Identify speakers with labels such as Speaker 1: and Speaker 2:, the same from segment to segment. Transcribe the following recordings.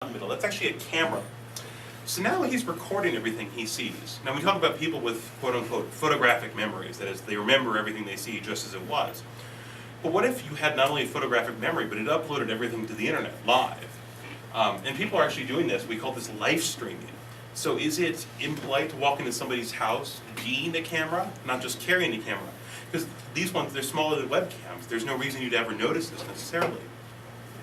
Speaker 1: in the middle. That's actually a camera. So now he's recording everything he sees. Now we talk about people with quote-unquote photographic memories, that is, they remember everything they see just as it was. But what if you had not only a photographic memory, but it uploaded everything to the internet, live? And people are actually doing this. We call this live streaming. So is it impolite to walk into somebody's house being a camera, not just carrying a camera? Because these ones, they're smaller than webcams. There's no reason you'd ever notice this necessarily.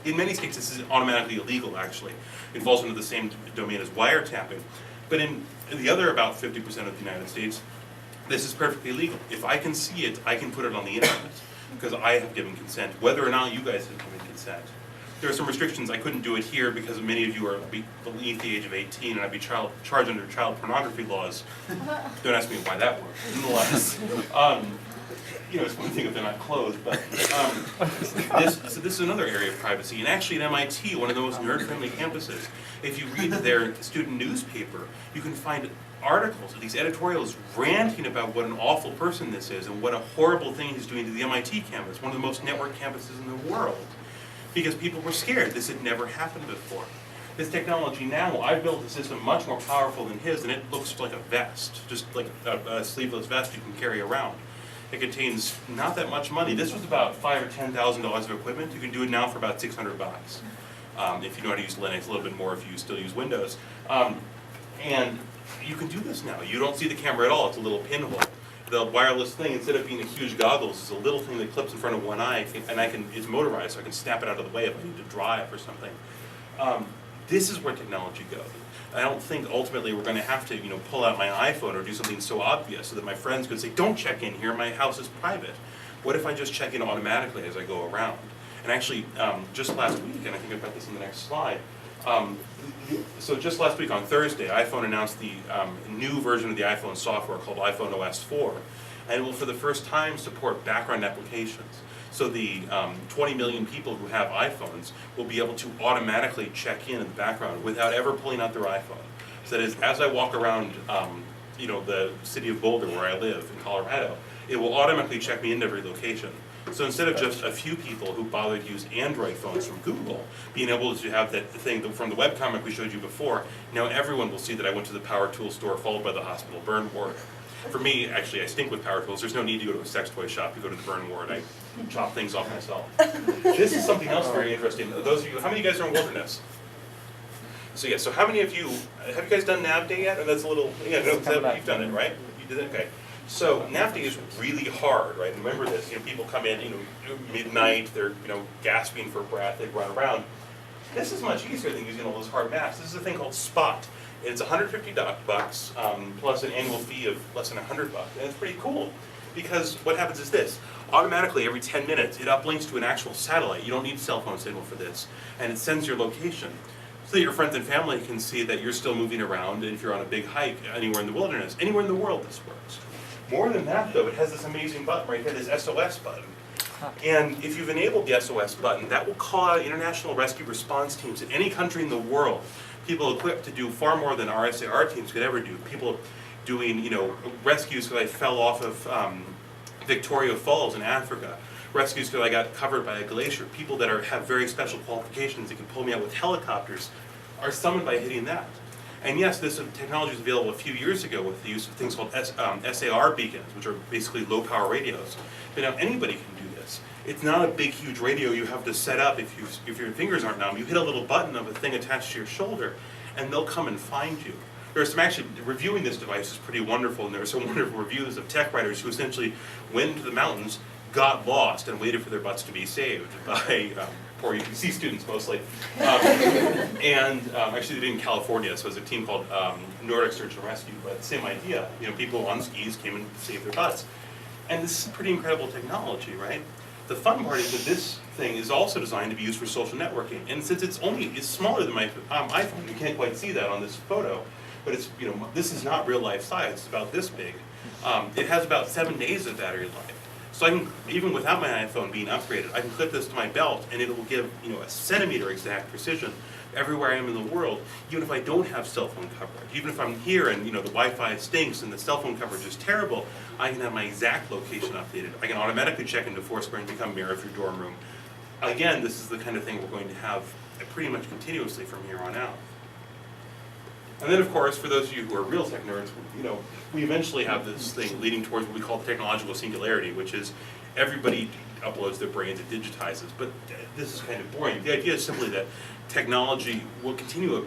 Speaker 1: In many states, this is automatically illegal, actually. It falls into the same domain as wiretapping. But in the other about 50% of the United States, this is perfectly legal. If I can see it, I can put it on the internet, because I have given consent, whether or not you guys have given consent. There are some restrictions. I couldn't do it here because many of you are beneath the age of 18 and I'd be charged under child pornography laws. Don't ask me why that works. Nonetheless, it's one thing if they're not closed, but this is another area of privacy. And actually at MIT, one of the most nerd-friendly campuses, if you read their student newspaper, you can find articles, these editorials ranting about what an awful person this is and what a horrible thing he's doing to the MIT campus, one of the most networked campuses in the world. Because people were scared. This had never happened before. This technology now, I've built a system much more powerful than his, and it looks like a vest, just like a sleeveless vest you can carry around. It contains not that much money. This was about $5,000 or $10,000 of equipment. You can do it now for about $600. If you know how to use Linux, a little bit more if you still use Windows. And you can do this now. You don't see the camera at all. It's a little pinhole. The wireless thing, instead of being a huge goggles, is a little thing that clips in front of one eye, and it's motorized, so I can snap it out of the way if I need to drive or something. This is where technology goes. I don't think ultimately we're going to have to, pull out my iPhone or do something so obvious so that my friends could say, "Don't check in here, my house is private." What if I just check in automatically as I go around? And actually, just last week, and I think I've got this in the next slide, so just last week on Thursday, iPhone announced the new version of the iPhone software called iPhone OS 4, and it will for the first time support background applications. So the 20 million people who have iPhones will be able to automatically check in the background without ever pulling out their iPhone. So that is, as I walk around the city of Boulder where I live in Colorado, it will automatically check me into every location. So instead of just a few people who bother to use Android phones from Google, being able to have that thing from the webcomic we showed you before, now everyone will see that I went to the power tool store followed by the hospital burn ward. For me, actually, I stink with power tools. There's no need to go to a sex toy shop. You go to the burn ward. I chop things off myself. This is something else very interesting. Those of you, how many of you guys are in Wilderness? So yeah, so how many of you, have you guys done NAV Day yet? Or that's a little, yeah, no, you've done it, right? You did it, okay. So NAV Day is really hard, right? Remember this, people come in, midnight, they're, gasping for breath, they run around. This is much easier than using all those hard maps. This is a thing called Spot. It's $150 plus an annual fee of less than $100, and it's pretty cool because what happens is this: automatically every 10 minutes it uplinks to an actual satellite. You don't need cell phone signal for this, and it sends your location so that your friends and family can see that you're still moving around, and if you're on a big hike anywhere in the wilderness, anywhere in the world, this works. More than that, though, it has this amazing button right here, this SOS button. And if you've enabled the SOS button, that will call out international rescue response teams in any country in the world. People equipped to do far more than our SAR teams could ever do. People doing, rescues because I fell off of Victoria Falls in Africa. Rescues because I got covered by a glacier. People that have very special qualifications that can pull me out with helicopters are summoned by hitting that. And yes, this technology was available a few years ago with the use of things called SAR beacons, which are basically low-power radios. But now anybody can do this. It's not a big, huge radio you have to set up if your fingers aren't numb. You hit a little button of a thing attached to your shoulder, and they'll come and find you. There's some actually, reviewing this device is pretty wonderful, and there are some wonderful reviews of tech writers who essentially went into the mountains, got lost, and waited for their butts to be saved by poor UWC students mostly. Actually they did in California, so it was a team called Nordic Search and Rescue, but same idea. People on skis came and saved their butts. And this is pretty incredible technology, right? The fun part is that this thing is also designed to be used for social networking. And since it's smaller than my iPhone, you can't quite see that on this photo, but it's, this is not real life size, it's about this big. It has about 7 days of battery life. So I can, even without my iPhone being upgraded, I can clip this to my belt and it will give, a centimeter exact precision everywhere I am in the world, even if I don't have cell phone coverage. Even if I'm here and, the Wi-Fi stinks and the cell phone coverage is terrible, I can have my exact location updated. I can automatically check into Foursquare and become mayor of your dorm room. Again, this is the kind of thing we're going to have pretty much continuously from here on out. And then, of course, for those of you who are real tech nerds, we eventually have this thing leading towards what we call the technological singularity, which is everybody uploads their brains, it digitizes. But this is kind of boring. The idea is simply that technology will continue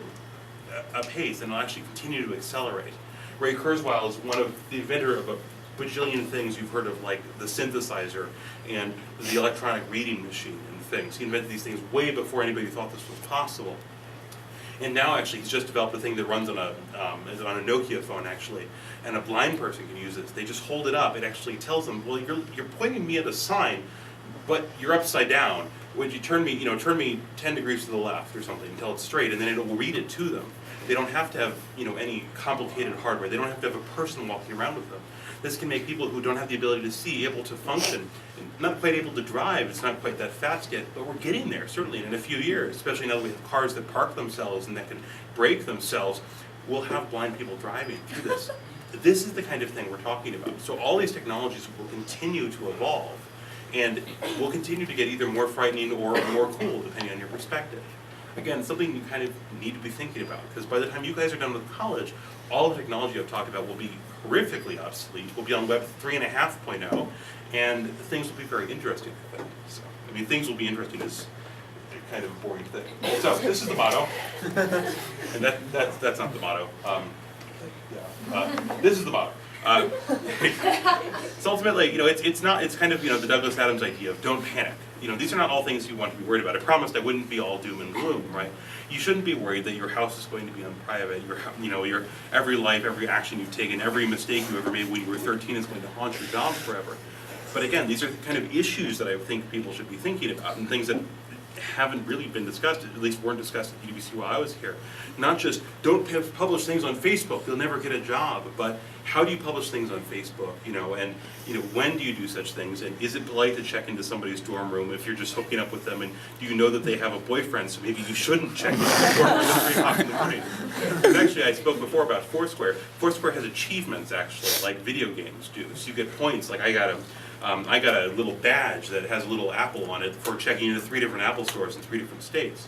Speaker 1: apace and will actually continue to accelerate. Ray Kurzweil is the inventor of a bajillion things you've heard of, like the synthesizer and the electronic reading machine and things. He invented these things way before anybody thought this was possible. And now, actually, he's just developed a thing that runs on a Nokia phone, actually, and a blind person can use this. They just hold it up. It actually tells them, well, you're pointing me at a sign, but you're upside down. Would you turn me 10 degrees to the left or something until it's straight, and then it will read it to them. They don't have to have any complicated hardware. They don't have to have a person walking around with them. This can make people who don't have the ability to see able to function. Not quite able to drive, it's not quite that fast yet, but we're getting there, certainly, in a few years, especially now that we have cars that park themselves and that can brake themselves. We'll have blind people driving through this. This is the kind of thing we're talking about. So all these technologies will continue to evolve, and will continue to get either more frightening or more cool, depending on your perspective. Again, something you kind of need to be thinking about, because by the time you guys are done with college, all the technology I've talked about will be horrifically obsolete. We'll be on Web 3.5.0, and things will be very interesting, I think. So, things will be interesting is kind of a boring thing. So, this is the motto, and that's not the motto. This is the motto. So ultimately, it's kind of, the Douglas Adams idea of don't panic. These are not all things you want to be worried about. I promised I wouldn't be all doom and gloom, right? You shouldn't be worried that your house is going to be on private. Your every life, every action you've taken, every mistake you ever made when you were 13 is going to haunt your job forever. But again, these are the kind of issues that I think people should be thinking about, and things that haven't really been discussed, at least weren't discussed at UWC while I was here. Not just, don't publish things on Facebook, you'll never get a job, but how do you publish things on Facebook, and when do you do such things, and is it polite to check into somebody's dorm room if you're just hooking up with them, and do you know that they have a boyfriend, so maybe you shouldn't check into the dorm room at 3 o'clock in the morning. And actually, I spoke before about Foursquare. Foursquare has achievements, actually, like video games do, so you get points, like I got a little badge that has a little apple on it for checking into 3 different Apple stores in 3 different states.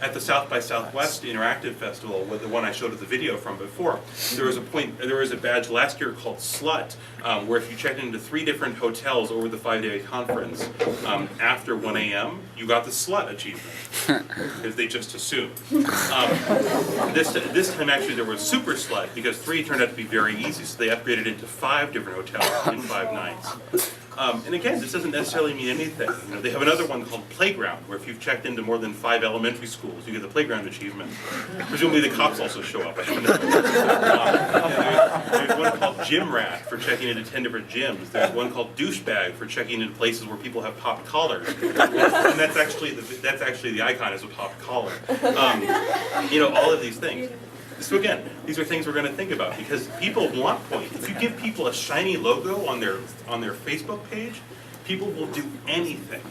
Speaker 1: At the South by Southwest Interactive Festival, the one I showed the video from before, there was a badge last year called Slut, where if you checked into 3 different hotels over the 5-day conference after 1 a.m., you got the Slut achievement, because they just assumed. This time actually there was Super Slut, because 3 turned out to be very easy, so they upgraded it to 5 different hotels in 5 nights. And again, this doesn't necessarily mean anything. They have another one called Playground, where if you've checked into more than 5 elementary schools, you get the Playground achievement. Presumably the cops also show up. I don't know. There's one called Gym Rat for checking into 10 different gyms. There's one called Douchebag for checking into places where people have popped collars. And that's actually the icon is a popped collar. All of these things. So again, these are things we're going to think about, because people want points. If you give people a shiny logo on their Facebook page, people will do anything.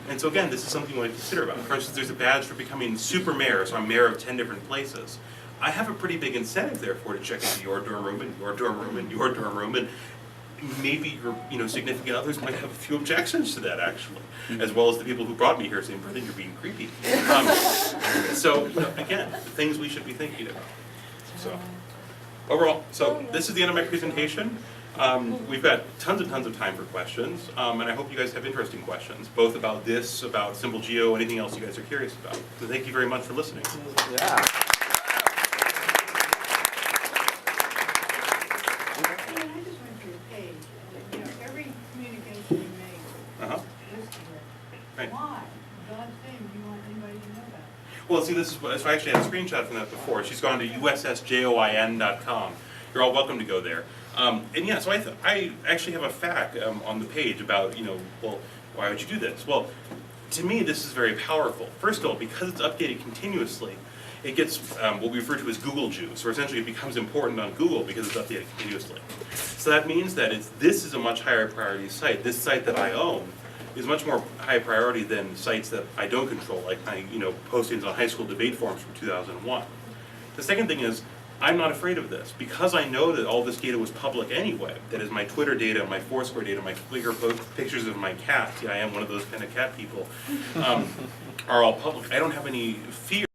Speaker 1: And so again, this is something we want to consider about. For instance, there's a badge for becoming super mayor, so I'm mayor of 10 different places. I have a pretty big incentive, therefore, to check into your dorm room and your dorm room and your dorm room, and maybe your significant others might have a few objections to that, actually, as well as the people who brought me here saying, "Brother, you're being creepy." So again, things we should be thinking about. So, overall, this is the end of my presentation. We've got tons and tons of time for questions, and I hope you guys have interesting questions, both about this, about Simple Geo, anything else you guys are curious about. So thank you very much for listening.
Speaker 2: Yeah.
Speaker 3: I just went through a page, every communication you make, listed it.
Speaker 1: Right.
Speaker 3: Why? God's name, do you want anybody to know that?
Speaker 1: Well, see, so I actually had a screenshot from that before. She's gone to ussjoin.com. You're all welcome to go there. And yeah, so I actually have a fact on the page about, well, why would you do this? Well, to me, this is very powerful. First of all, because it's updated continuously, it gets what we refer to as Google juice, or essentially it becomes important on Google because it's updated continuously. So that means that this is a much higher priority site. This site that I own is much more high priority than sites that I don't control, like postings on high school debate forums from 2001. The second thing is, I'm not afraid of this because I know that all this data was public anyway. That is my Twitter data, my Foursquare data, my Flickr pictures of my cat. Yeah, I am one of those kind of cat people. Are all public. I don't have any fear.